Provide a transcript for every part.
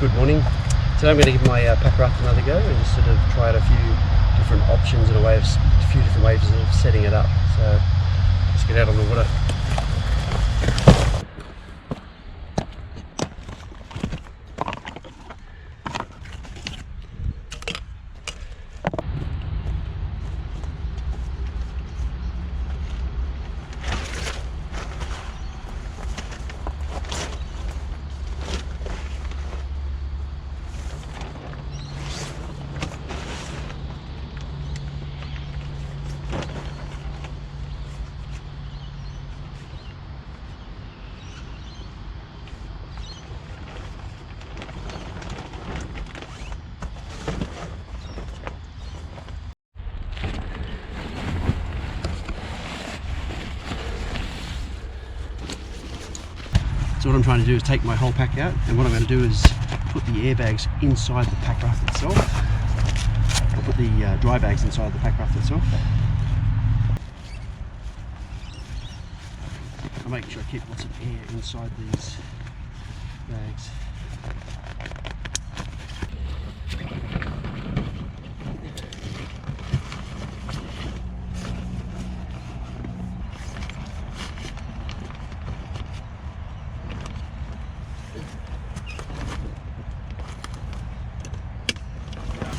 Good morning. Today I'm going to give my pack raft another go and just sort of try out a few different options and a few different ways of setting it up. So let's get out on the water. So what I'm trying to do is take my whole pack out, and what I'm going to do is put the airbags inside the pack raft itself. I'll put the dry bags inside the pack raft itself. I'll make sure I keep lots of air inside these bags.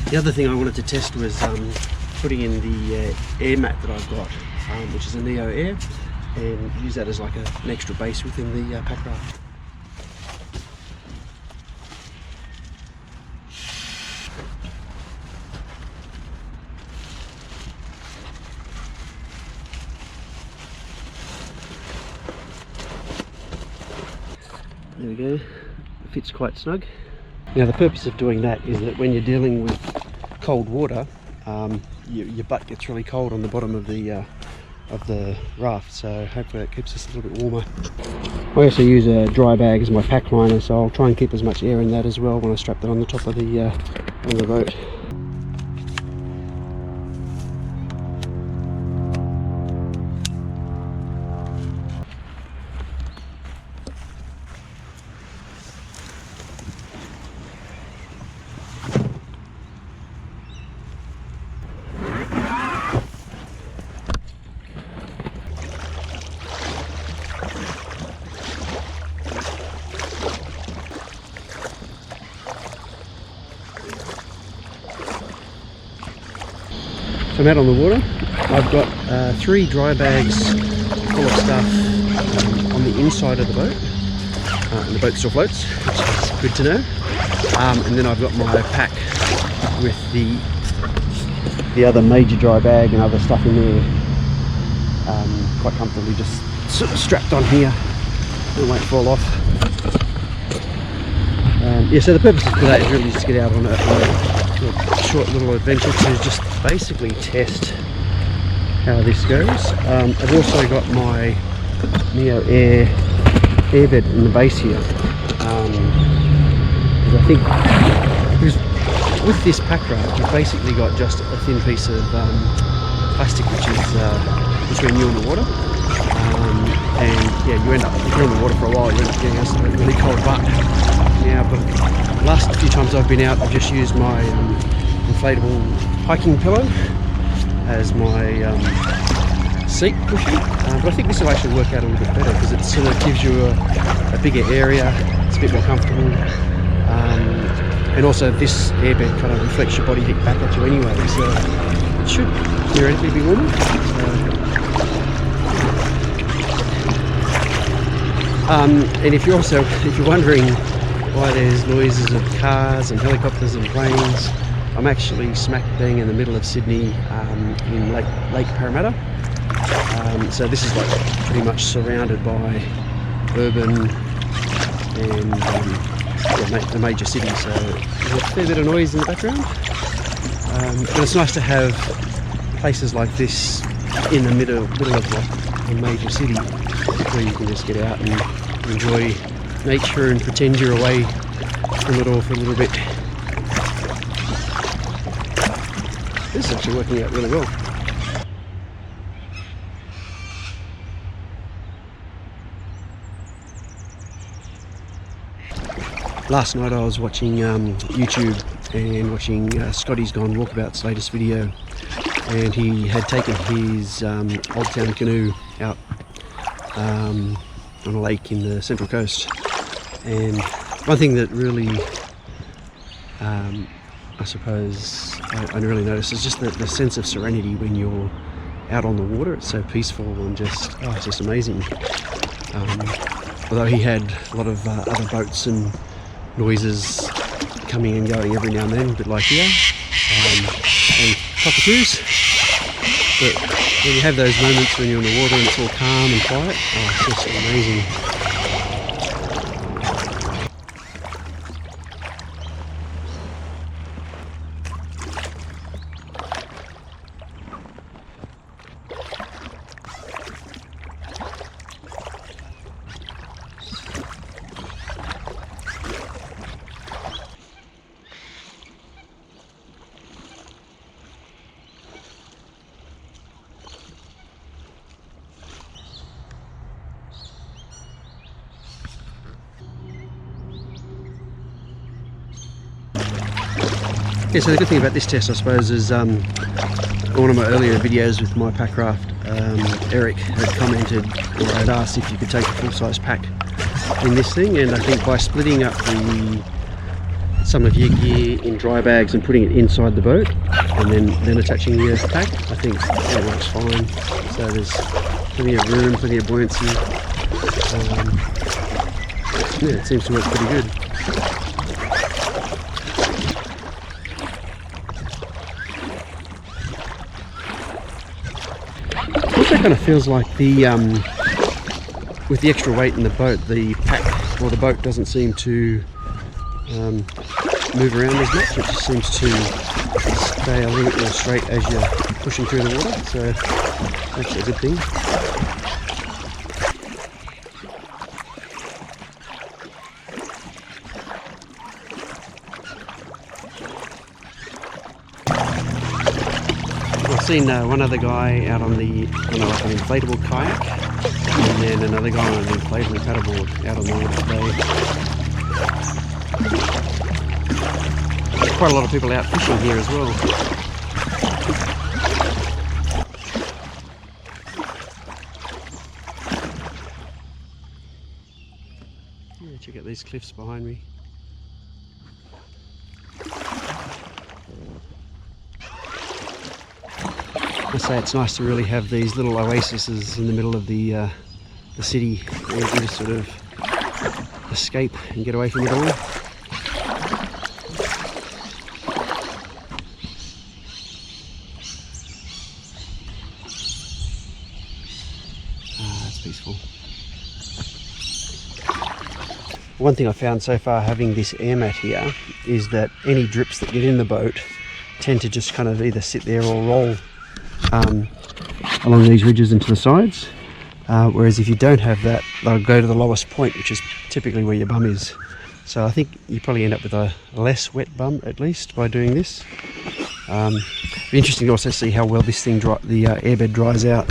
The other thing I wanted to test was putting in the air mat that I've got, which is a Neo Air, and use that as like an extra base within the pack raft. There we go, it fits quite snug. Now the purpose of doing that is that when you're dealing with cold water, your butt gets really cold on the bottom of the raft, so hopefully it keeps us a little bit warmer. I also use a dry bag as my pack liner, so I'll try and keep as much air in that as well when I strap that on the top of the boat. So I'm out on the water. I've got 3 dry bags full of stuff on the inside of the boat, and the boat still floats, which is good to know. And then I've got my pack with the other major dry bag and other stuff in there, quite comfortably just sort of strapped on here. It won't fall off. Yeah, so the purpose for that is really just to get out on a short little adventure to just basically test how this goes. I've also got my Neo Air airbed in the base here, because I think with this pack raft you've basically got just a thin piece of plastic which is between you and the water, and yeah, you end up, if you're on the water for a while, you end up getting a really cold butt. Now, but the last few times I've been out, I've just used my inflatable hiking pillow as my seat cushion, but I think this will actually work out a little bit better because it sort of gives you a bigger area, it's a bit more comfortable, and also this airbed kind of reflects your body heat back at you anyway, so it should theoretically be warmer. And if you're wondering why there's noises of cars and helicopters and planes, I'm actually smack bang in the middle of Sydney, in Lake Parramatta. So this is like pretty much surrounded by urban and the major cities, so there's a fair bit of noise in the background. But it's nice to have places like this in the middle of like a major city where you can just get out and enjoy nature and pretend you're away from it all for a little bit. This is actually working out really well. Last night I was watching YouTube and watching Scotty's Gone Walkabout's latest video, and he had taken his Old Town canoe out on a lake in the Central Coast. And one thing that really I suppose I really noticed is just the sense of serenity when you're out on the water. It's so peaceful and just, oh, it's just amazing. Although he had a lot of other boats and noises coming and going every now and then, a bit like here, and cockatoos. But when you have those moments when you're in the water and it's all calm and quiet, oh, it's just amazing. Yeah, so the good thing about this test, I suppose, is one of my earlier videos with my pack raft, Eric had commented or had asked if you could take a full-size pack in this thing, and I think by splitting up some of your gear in dry bags and putting it inside the boat and then attaching the pack, I think that works fine. So there's plenty of room, plenty of buoyancy. Yeah, it seems to work pretty good. It also kind of feels like with the extra weight in the boat, the pack or the boat doesn't seem to move around as much. It just seems to stay a little bit more straight as you're pushing through the water, so that's a good thing. I've seen one other guy out on like an inflatable kayak, and then another guy on an inflatable paddleboard out on the water today. There's quite a lot of people out fishing here as well. Yeah, check out these cliffs behind me. I say it's nice to really have these little oases in the middle of the city where you can just sort of escape and get away from it all. Ah, that's peaceful. One thing I found so far having this air mat here is that any drips that get in the boat tend to just kind of either sit there or roll along these ridges and to the sides, whereas if you don't have that, they'll go to the lowest point, which is typically where your bum is. So I think you probably end up with a less wet bum, at least, by doing this. It'd be interesting to also see how well this thing the airbed dries out.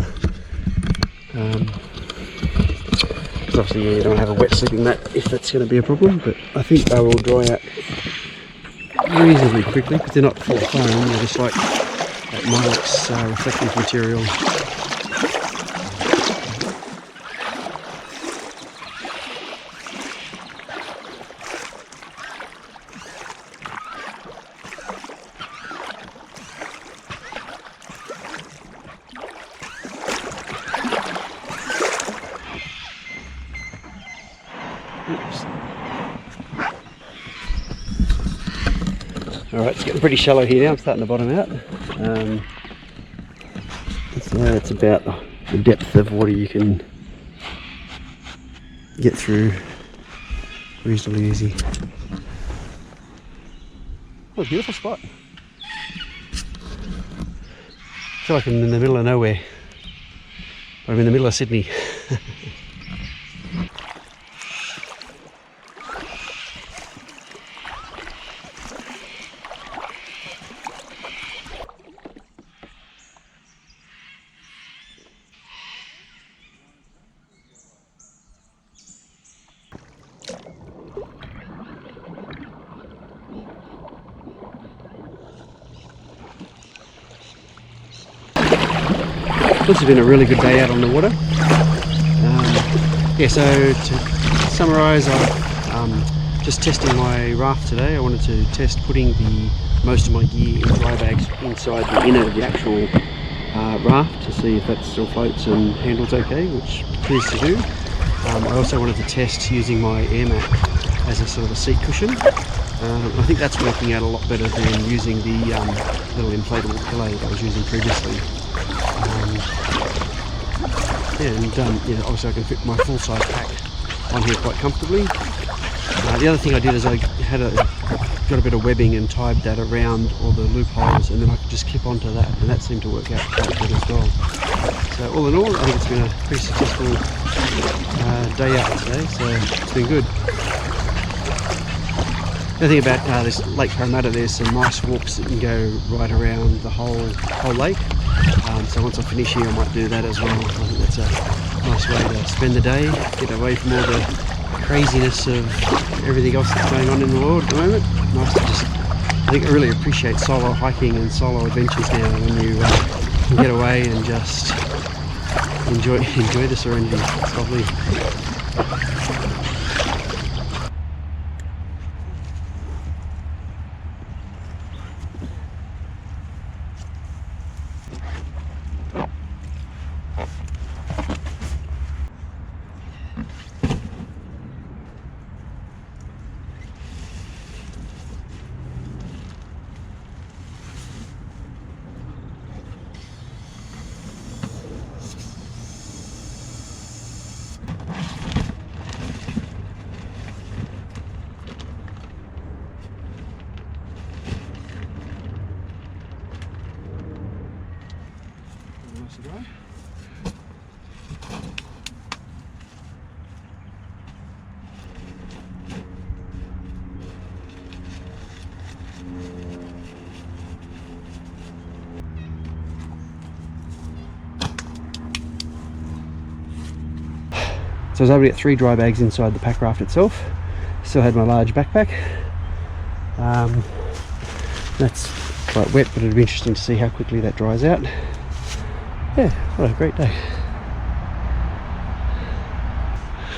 Because obviously you don't have a wet sleeping mat if that's going to be a problem, but I think they will dry out reasonably quickly because they're not full of foam, they're just like that Milex reflective material. Oops. Alright, it's getting pretty shallow here now, I'm starting to bottom out. So that's about the depth of water you can get through reasonably easy. What a beautiful spot. I feel like I'm in the middle of nowhere. I'm in the middle of Sydney. This has been a really good day out on the water. Yeah, so to summarise, I'm just testing my raft today. I wanted to test putting most of my gear in dry bags inside the inner of the actual raft to see if that still floats and handles okay, which it appears to do. I also wanted to test using my air mat as a sort of a seat cushion. I think that's working out a lot better than using the little inflatable pillow that I was using previously. Yeah, obviously I can fit my full-size pack on here quite comfortably. The other thing I did is I got a bit of webbing and tied that around all the loopholes, and then I could just clip onto that, and that seemed to work out quite good as well. So all in all, I think it's been a pretty successful day out today, so it's been good. The thing about this Lake Parramatta, there's some nice walks that can go right around the whole lake. So once I finish here, I might do that as well. I think that's a nice way to spend the day, get away from all the craziness of everything else that's going on in the world at the moment. Nice to just, I think I really appreciate solo hiking and solo adventures now when you can get away and just enjoy the serenity. It's lovely. So I was able to get 3 dry bags inside the pack raft itself. Still had my large backpack. That's quite wet, but it'll be interesting to see how quickly that dries out. Yeah, what a great day.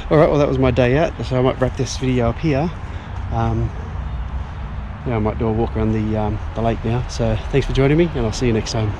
Alright, well that was my day out, so I might wrap this video up here. Yeah, I might do a walk around the lake now. So thanks for joining me, and I'll see you next time.